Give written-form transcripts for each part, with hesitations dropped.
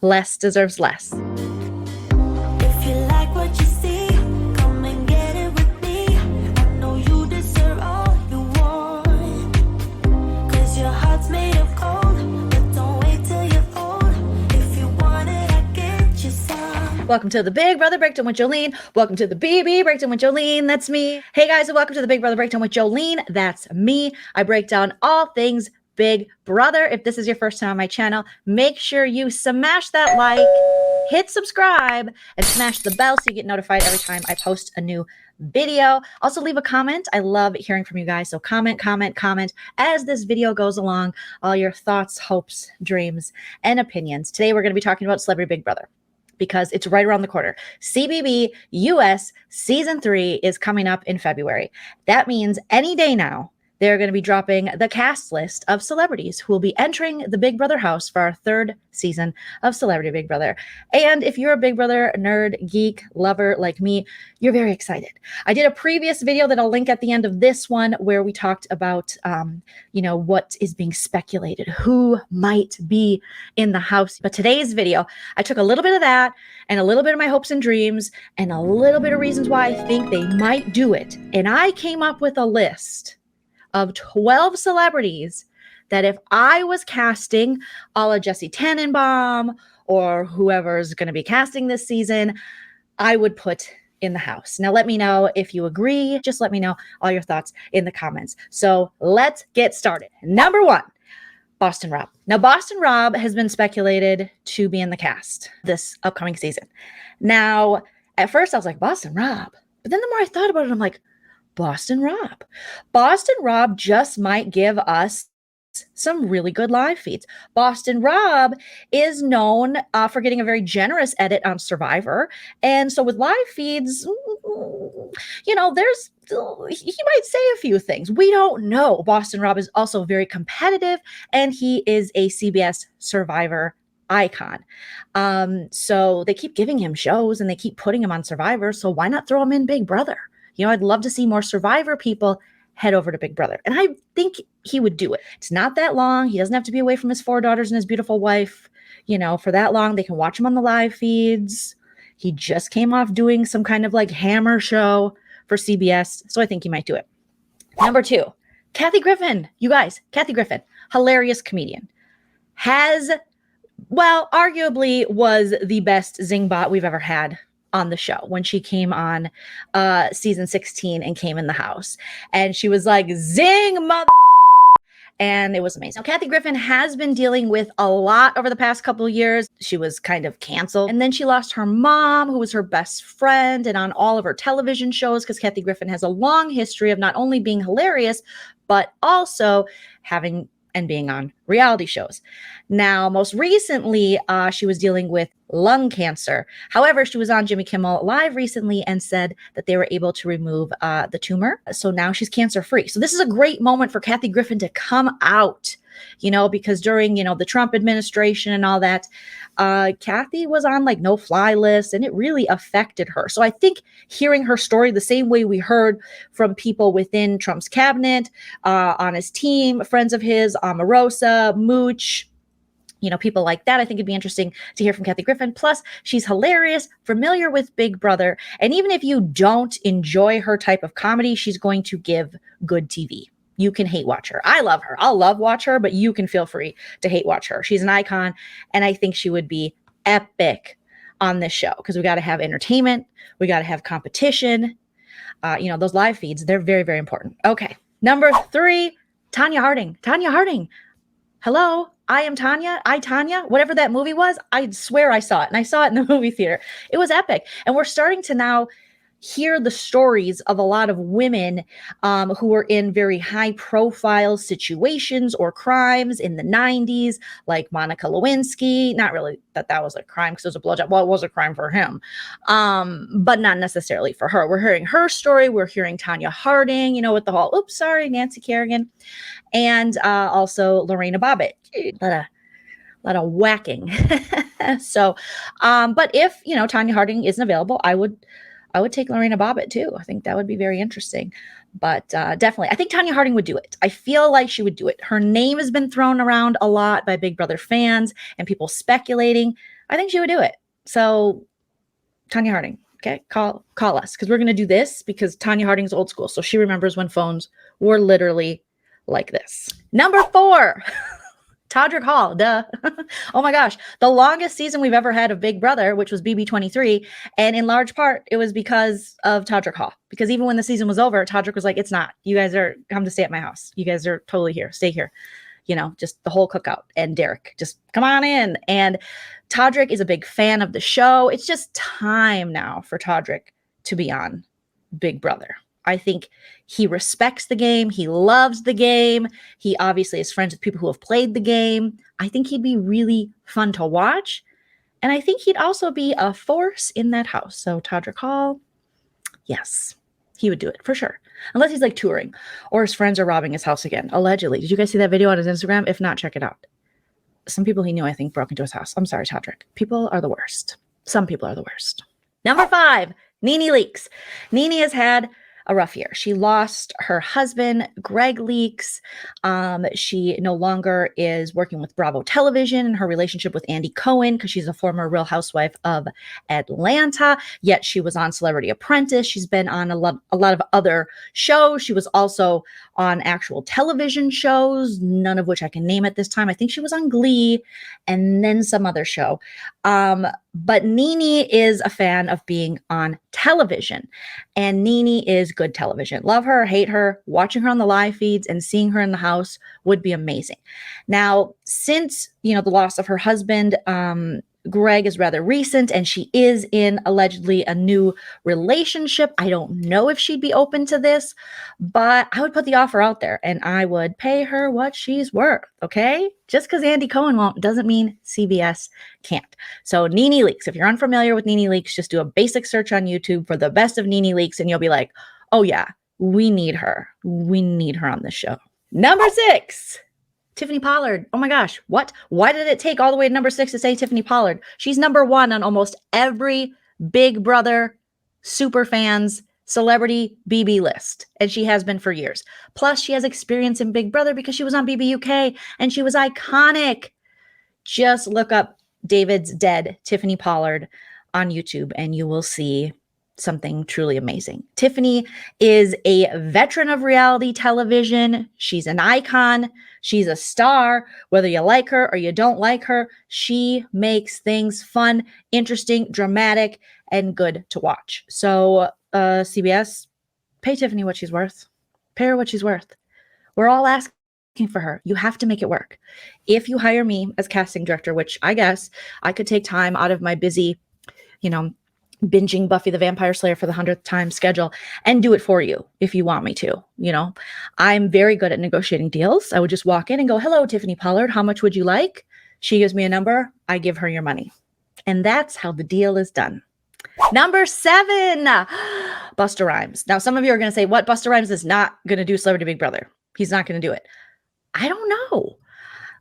less deserves less. If you like what you see, come and get it with me. I know you deserve all you want. 'Cause your heart's made of gold, but don't wait till you're old. If you want it, I get you some. Welcome to the Big Brother Breakdown with Joleen. Welcome to the BB Breakdown with Joleen. That's me. Hey guys, and welcome to the Big Brother Breakdown with Joleen. That's me. I break down all things Big Brother. If this is your first time on my channel, make sure you smash that like, hit subscribe, and smash the bell so you get notified every time I post a new video. Also leave a comment. I love hearing from you guys. So comment as this video goes along, all your thoughts, hopes, dreams, and opinions. Today we're going to be talking about Celebrity Big Brother, because it's right around the corner. CBBUS Season 3 is coming up in February. That means any day now, they're going to be dropping the cast list of celebrities who will be entering the Big Brother house for our third season of Celebrity Big Brother. And if you're a Big Brother nerd, geek, lover like me, you're very excited. I did a previous video that I'll link at the end of this one where we talked about, what is being speculated, who might be in the house. But today's video, I took a little bit of that and a little bit of my hopes and dreams and a little bit of reasons why I think they might do it. And I came up with a list of 12 celebrities that if I was casting a la Jesse Tannenbaum or whoever's going to be casting this season, I would put in the house. Now, let me know if you agree. Just let me know all your thoughts in the comments. So let's get started. Number 1, Boston Rob. Now, Boston Rob has been speculated to be in the cast this upcoming season. Now, at first I was like, Boston Rob. But then the more I thought about it, I'm like, Boston Rob. Boston Rob just might give us some really good live feeds. Boston Rob is known for getting a very generous edit on Survivor. And so with live feeds, he might say a few things. We don't know. Boston Rob is also very competitive, and he is a CBS Survivor icon. So they keep giving him shows and they keep putting him on Survivor. So why not throw him in Big Brother? I'd love to see more Survivor people head over to Big Brother. And I think he would do it. It's not that long. He doesn't have to be away from his 4 daughters and his beautiful wife, for that long. They can watch him on the live feeds. He just came off doing some kind of like Hammer show for CBS. So I think he might do it. Number 2, Kathy Griffin. You guys, Kathy Griffin, hilarious comedian. Arguably was the best Zingbot we've ever had on the show when she came on season 16 and came in the house. And she was like, zing, mother. And it was amazing. Now, Kathy Griffin has been dealing with a lot over the past couple of years. She was kind of canceled. And then she lost her mom, who was her best friend, and on all of her television shows, because Kathy Griffin has a long history of not only being hilarious, but also having and being on reality shows. Now, most recently, she was dealing with lung cancer. However, she was on Jimmy Kimmel Live recently and said that they were able to remove the tumor. So now she's cancer-free. So this is a great moment for Kathy Griffin to come out, because during, the Trump administration and all that, Kathy was on like no-fly lists, and it really affected her. So I think hearing her story the same way we heard from people within Trump's cabinet, on his team, friends of his, Omarosa, Mooch, people like that, I think it'd be interesting to hear from Kathy Griffin. Plus, she's hilarious, familiar with Big Brother, and even if you don't enjoy her type of comedy, she's going to give good TV. You can hate watch her. I love her. I'll love watch her, but you can feel free to hate watch her. She's an icon, and I think she would be epic on this show because we got to have entertainment. We got to have competition. Those live feeds, they're very, very important. Okay. Number 3, Tanya Harding. Tanya Harding. Hello, I am Tanya. Tanya. Whatever that movie was, I swear I saw it, and I saw it in the movie theater. It was epic. And we're starting to now hear the stories of a lot of women who were in very high profile situations or crimes in the 90s, like Monica Lewinsky. Not really that was a crime because it was a blowjob. Well, it was a crime for him, but not necessarily for her. We're hearing her story. We're hearing Tanya Harding, with the whole, oops, sorry, Nancy Kerrigan. And also Lorena Bobbitt. A lot of whacking. So, but if, Tanya Harding isn't available, I would take Lorena Bobbitt too. I think that would be very interesting. But definitely, I think Tanya Harding would do it. I feel like she would do it. Her name has been thrown around a lot by Big Brother fans and people speculating. I think she would do it. So Tanya Harding, okay, call us, because we're going to do this because Tanya Harding's old school. So she remembers when phones were literally like this. Number 4, Todrick Hall, duh. Oh my gosh, the longest season we've ever had of Big Brother, which was BB23. And in large part, it was because of Todrick Hall. Because even when the season was over, Todrick was like, it's not. You guys are come to stay at my house. You guys are totally here. Stay here. You know, just the whole cookout. And Derek, just come on in. And Todrick is a big fan of the show. It's just time now for Todrick to be on Big Brother. I think he respects the game. He loves the game. He obviously is friends with people who have played the game. I think he'd be really fun to watch. And I think he'd also be a force in that house. So Todrick Hall, yes, he would do it for sure. Unless he's like touring or his friends are robbing his house again, allegedly. Did you guys see that video on his Instagram? If not, check it out. Some people he knew, I think, broke into his house. I'm sorry, Todrick. People are the worst. Some people are the worst. Number 5, Nene Leakes. Nene has had a rough year. She lost her husband, Greg Leakes. She no longer is working with Bravo Television in her relationship with Andy Cohen because she's a former Real Housewife of Atlanta. Yet she was on Celebrity Apprentice. She's been on a lot of other shows. She was also on actual television shows, none of which I can name at this time. I think she was on Glee and then some other show. But Nene is a fan of being on television, and Nene is good television. Love her, hate her, watching her on the live feeds and seeing her in the house would be amazing. Now, since, the loss of her husband, Greg is rather recent, and she is in allegedly a new relationship. I don't know if she'd be open to this, but I would put the offer out there and I would pay her what she's worth, okay? Just because Andy Cohen won't doesn't mean CBS can't. So Nene Leakes, if you're unfamiliar with Nene Leakes, just do a basic search on YouTube for the best of Nene Leakes and you'll be like, oh yeah, we need her. We need her on this show. Number 6. Tiffany Pollard. Oh my gosh. What? Why did it take all the way to number 6 to say Tiffany Pollard? She's number 1 on almost every Big Brother super fans celebrity BB list. And she has been for years. Plus she has experience in Big Brother because she was on BBUK and she was iconic. Just look up David's Dead Tiffany Pollard on YouTube and you will see something truly amazing. Tiffany is a veteran of reality television. She's an icon. She's a star. Whether you like her or you don't like her, she makes things fun, interesting, dramatic, and good to watch. So CBS, pay Tiffany what she's worth. Pay her what she's worth. We're all asking for her. You have to make it work. If you hire me as casting director, which I guess I could take time out of my busy, binging Buffy the Vampire Slayer for the 100th time schedule and do it for you if you want me to. I'm very good at negotiating deals. I would just walk in and go, hello, Tiffany Pollard, how much would you like? She gives me a number. I give her your money. And that's how the deal is done. Number 7, Busta Rhymes. Now, some of you are going to say, what? Busta Rhymes is not going to do Celebrity Big Brother. He's not going to do it. I don't know.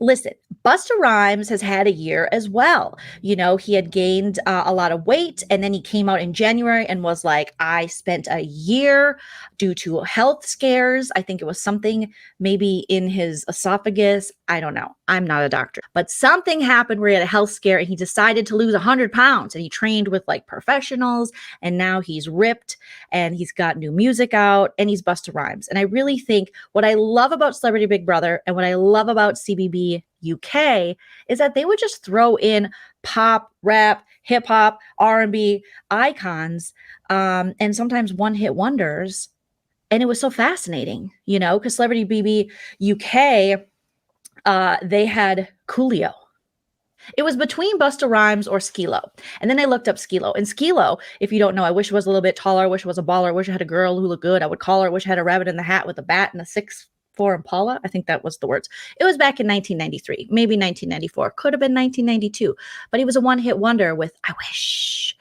Listen, Busta Rhymes has had a year as well. He had gained a lot of weight and then he came out in January and was like, I spent a year due to health scares. I think it was something maybe in his esophagus. I don't know. I'm not a doctor, but something happened where he had a health scare and he decided to lose 100 pounds and he trained with like professionals and now he's ripped and he's got new music out and he's Busta Rhymes. And I really think what I love about Celebrity Big Brother and what I love about CBB UK is that they would just throw in pop, rap, hip hop, R&B icons, and sometimes one-hit wonders. And it was so fascinating, because Celebrity BB UK, they had Coolio. It was between Busta Rhymes or Skilo. And then I looked up Skilo. And Skilo, if you don't know, I wish it was a little bit taller. I wish it was a baller. I wish I had a girl who looked good. I would call her. I wish I had a rabbit in the hat with a bat and a 6'4" Impala. I think that was the words. It was back in 1993, maybe 1994. Could have been 1992. But he was a one-hit wonder with I wish.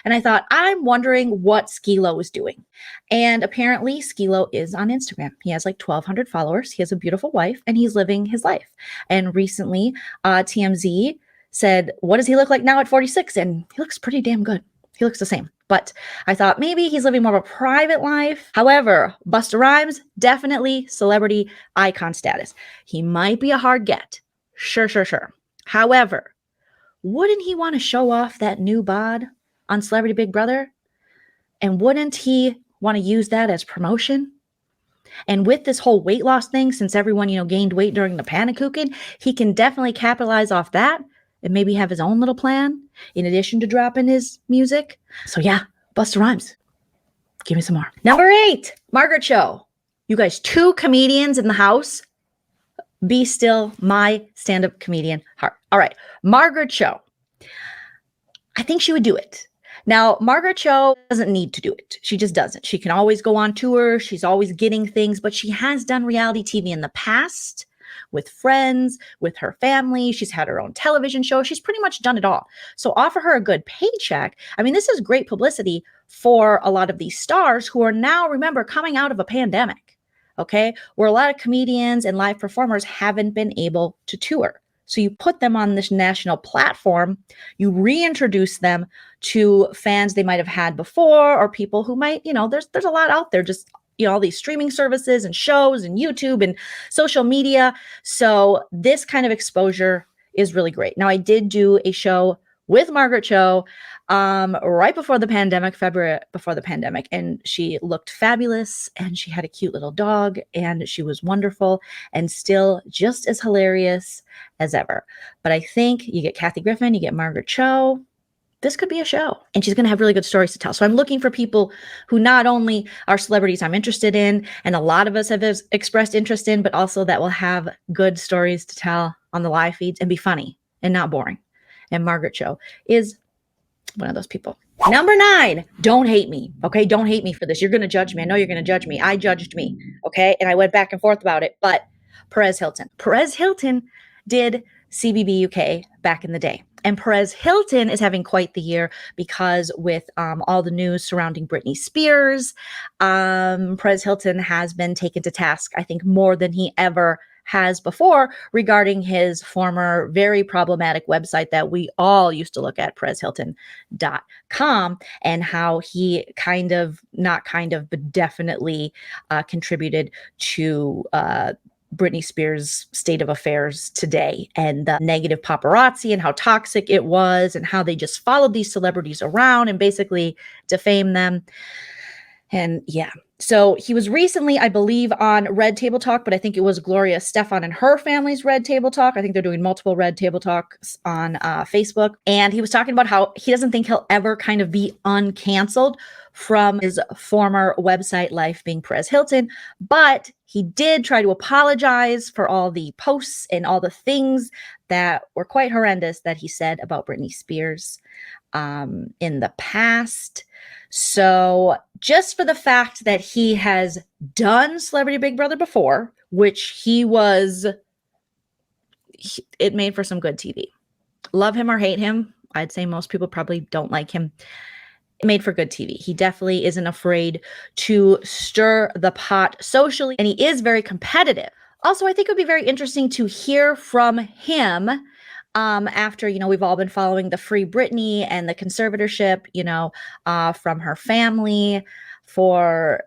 And I thought, I'm wondering what Skilo is doing. And apparently Skilo is on Instagram. He has like 1,200 followers. He has a beautiful wife and he's living his life. And recently TMZ said, what does he look like now at 46? And he looks pretty damn good. He looks the same. But I thought maybe he's living more of a private life. However, Busta Rhymes, definitely celebrity icon status. He might be a hard get. Sure. However, wouldn't he want to show off that new bod on Celebrity Big Brother? And wouldn't he want to use that as promotion? And with this whole weight loss thing, since everyone, gained weight during the Panakuchen, he can definitely capitalize off that and maybe have his own little plan in addition to dropping his music. So yeah, Busta Rhymes. Give me some more. Number 8, Margaret Cho. You guys, 2 comedians in the house. Be still my stand-up comedian heart. All right, Margaret Cho. I think she would do it. Now, Margaret Cho doesn't need to do it. She just doesn't. She can always go on tour. She's always getting things, but she has done reality TV in the past with friends, with her family. She's had her own television show. She's pretty much done it all. So offer her a good paycheck. I mean, this is great publicity for a lot of these stars who are now, remember, coming out of a pandemic, okay, where a lot of comedians and live performers haven't been able to tour. So you put them on this national platform, you reintroduce them to fans they might have had before, or people who might, there's a lot out there, just, all these streaming services and shows and YouTube and social media. So this kind of exposure is really great. Now, I did do a show with Margaret Cho right before the pandemic, February before the pandemic, and she looked fabulous, and she had a cute little dog, and she was wonderful and still just as hilarious as ever. But I think you get Kathy Griffin, you get Margaret Cho. This could be a show, and she's going to have really good stories to tell. So I'm looking for people who not only are celebrities I'm interested in, and a lot of us have expressed interest in, but also that will have good stories to tell on the live feeds and be funny and not boring. And Margaret Cho is one of those people. Number 9, don't hate me. Okay, don't hate me for this. You're going to judge me. I know you're going to judge me. I judged me. Okay, and I went back and forth about it. But Perez Hilton. Perez Hilton did CBBUK back in the day. And Perez Hilton is having quite the year because with all the news surrounding Britney Spears, Perez Hilton has been taken to task, I think, more than he ever has before regarding his former very problematic website that we all used to look at, perezhilton.com, and how he but definitely contributed to Britney Spears' state of affairs today, and the negative paparazzi and how toxic it was, and how they just followed these celebrities around and basically defamed them. And yeah, so he was recently, I believe, on Red Table Talk, but I think it was Gloria Estefan and her family's Red Table Talk. I think they're doing multiple Red Table Talks on Facebook. And he was talking about how he doesn't think he'll ever kind of be uncanceled from his former website life being Perez Hilton, but he did try to apologize for all the posts and all the things that were quite horrendous that he said about Britney Spears in the past. So just for the fact that he has done Celebrity Big Brother before, which it made for some good TV. Love him or hate him, I'd say most people probably don't like him. Made for good TV. He definitely isn't afraid to stir the pot socially, and he is very competitive. Also, I think it would be very interesting to hear from him after, we've all been following the Free Britney and the conservatorship, from her family for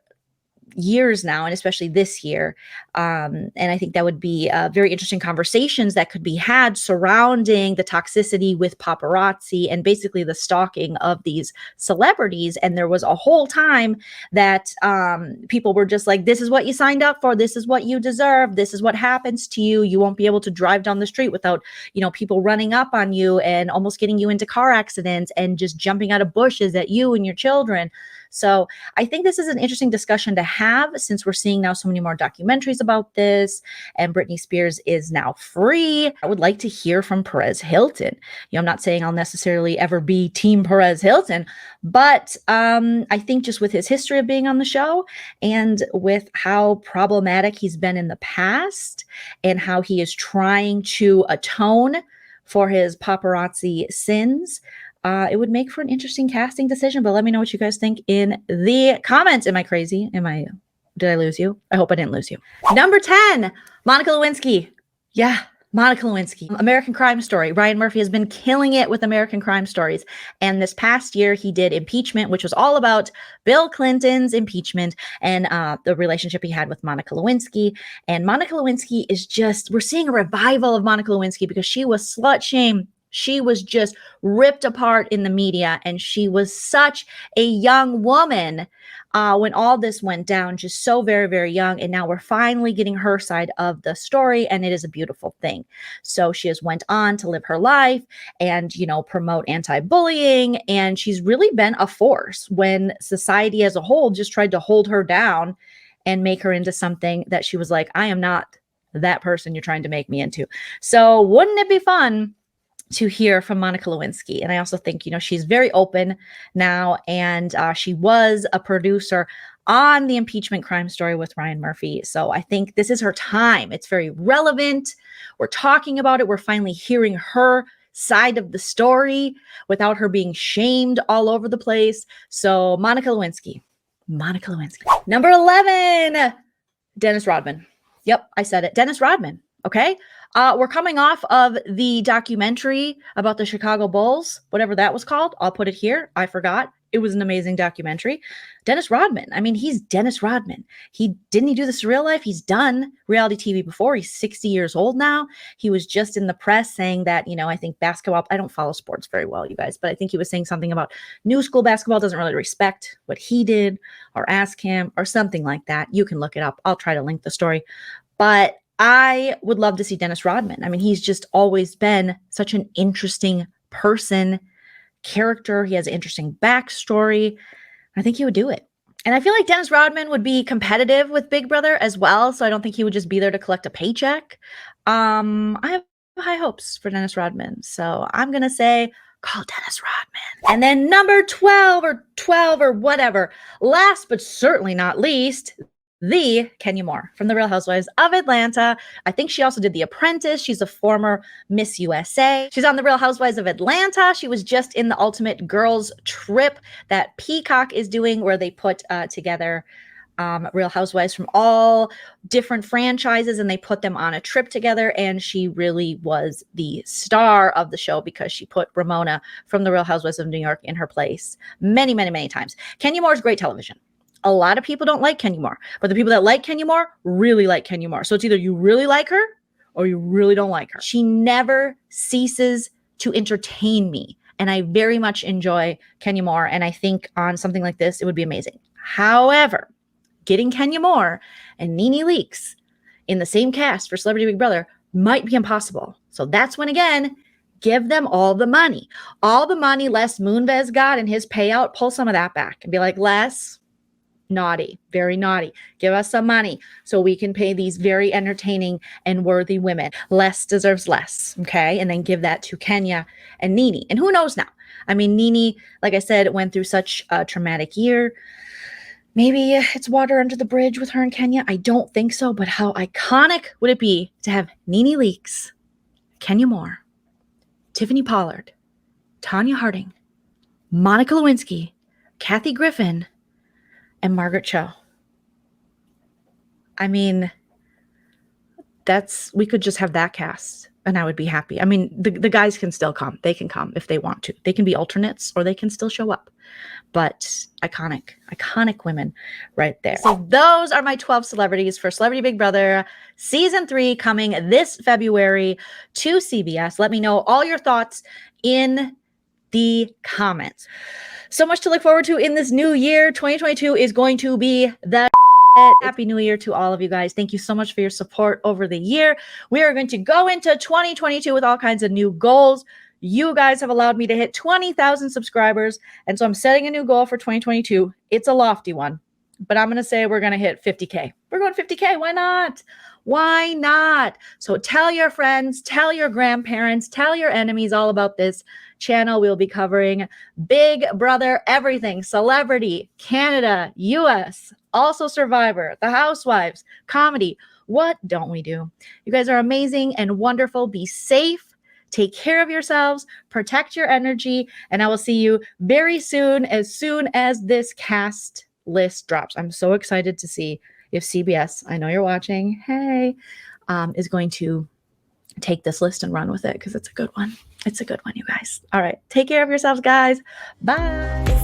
years now, and especially this year. And I think that would be very interesting conversations that could be had surrounding the toxicity with paparazzi and basically the stalking of these celebrities. And there was a whole time that people were just like, this is what you signed up for. This is what you deserve. This is what happens to you. You won't be able to drive down the street without, people running up on you and almost getting you into car accidents and just jumping out of bushes at you and your children. So I think this is an interesting discussion to have, since we're seeing now so many more documentaries about this, and Britney Spears is now free. I would like to hear from Perez Hilton. I'm not saying I'll necessarily ever be Team Perez Hilton, but I think just with his history of being on the show and with how problematic he's been in the past and how he is trying to atone for his paparazzi sins, it would make for an interesting casting decision. But let me know what you guys think in the comments. Am I crazy? Did I lose you? I hope I didn't lose you. Number 10, Monica Lewinsky. Yeah, Monica Lewinsky. American Crime Story. Ryan Murphy has been killing it with American Crime Stories. And this past year, he did Impeachment, which was all about Bill Clinton's impeachment and the relationship he had with Monica Lewinsky. And Monica Lewinsky is we're seeing a revival of Monica Lewinsky because she was slut shamed. She was just ripped apart in the media, and she was such a young woman when all this went down, just so very, very young. And now we're finally getting her side of the story, and it is a beautiful thing. So she has went on to live her life and, you know, promote anti-bullying, and she's really been a force when society as a whole just tried to hold her down and make her into something that she was like, I am not that person you're trying to make me into. So wouldn't it be fun to hear from Monica Lewinsky? And I also think, you know, she's very open now, and she was a producer on the impeachment crime story with Ryan Murphy. So I think this is her time. It's very relevant. We're talking about it. We're finally hearing her side of the story without her being shamed all over the place. So Monica Lewinsky. Number 11, Dennis Rodman. Yep, I said it. Dennis Rodman. Okay. We're coming off of the documentary about the Chicago Bulls, whatever that was called. I'll put it here. I forgot. It was an amazing documentary. Dennis Rodman. I mean, he's Dennis Rodman. Didn't he do this in real life? He's done reality TV before. He's 60 years old now. He was just in the press saying that, you know, I think basketball, I don't follow sports very well, you guys, but I think he was saying something about new school basketball doesn't really respect what he did or ask him or something like that. You can look it up. I'll try to link the story. But I would love to see Dennis Rodman. I mean, he's just always been such an interesting person, character. He has an interesting backstory. I think he would do it. And I feel like Dennis Rodman would be competitive with Big Brother as well. So I don't think he would just be there to collect a paycheck. I have high hopes for Dennis Rodman. So I'm going to say, call Dennis Rodman. And then number 12 or whatever. Last but certainly not least, the Kenya Moore from The Real Housewives of Atlanta. I think she also did The Apprentice. She's a former Miss USA. She's on The Real Housewives of Atlanta. She was just in the Ultimate Girls Trip that Peacock is doing, where they put together Real Housewives from all different franchises, and they put them on a trip together. And she really was the star of the show because she put Ramona from The Real Housewives of New York in her place many, many, many times. Kenya Moore is great television. A lot of people don't like Kenya Moore, but the people that like Kenya Moore really like Kenya Moore. So it's either you really like her or you really don't like her. She never ceases to entertain me, and I very much enjoy Kenya Moore, and I think on something like this, it would be amazing. However, getting Kenya Moore and Nene Leakes in the same cast for Celebrity Big Brother might be impossible. So that's when, again, give them all the money. All the money Les Moonves got in his payout, pull some of that back and be like, Les, naughty, very naughty. Give us some money so we can pay these very entertaining and worthy women. Less deserves less, okay? And then give that to Kenya and Nene. And who knows now? I mean, Nene, like I said, went through such a traumatic year. Maybe it's water under the bridge with her and Kenya. I don't think so, but how iconic would it be to have Nene Leakes, Kenya Moore, Tiffany Pollard, Tanya Harding, Monica Lewinsky, Kathy Griffin, and Margaret Cho. I mean, we could just have that cast and I would be happy. I mean, the guys can still come. They can come if they want to. They can be alternates or they can still show up. But iconic women right there. So those are my 12 celebrities for Celebrity Big Brother Season 3 coming this February to CBS. Let me know all your thoughts in the comments. So much to look forward to in this new year. 2022 is going to be the Happy New Year to all of you guys. Thank you so much for your support over the year. We are going to go into 2022 with all kinds of new goals. You guys have allowed me to hit 20,000 subscribers. And so I'm setting a new goal for 2022. It's a lofty one, but I'm going to say we're going to hit 50K. We're going 50K. Why not? Why not? So tell your friends, tell your grandparents, tell your enemies all about this channel. We'll be covering Big Brother, everything, celebrity, Canada, US, also Survivor, The Housewives, comedy. What don't we do? You guys are amazing and wonderful. Be safe. Take care of yourselves, protect your energy, and I will see you very soon as this cast list drops. I'm so excited to see if CBS, I know you're watching, hey, is going to take this list and run with it because it's a good one. It's a good one, you guys. All right. Take care of yourselves, guys. Bye.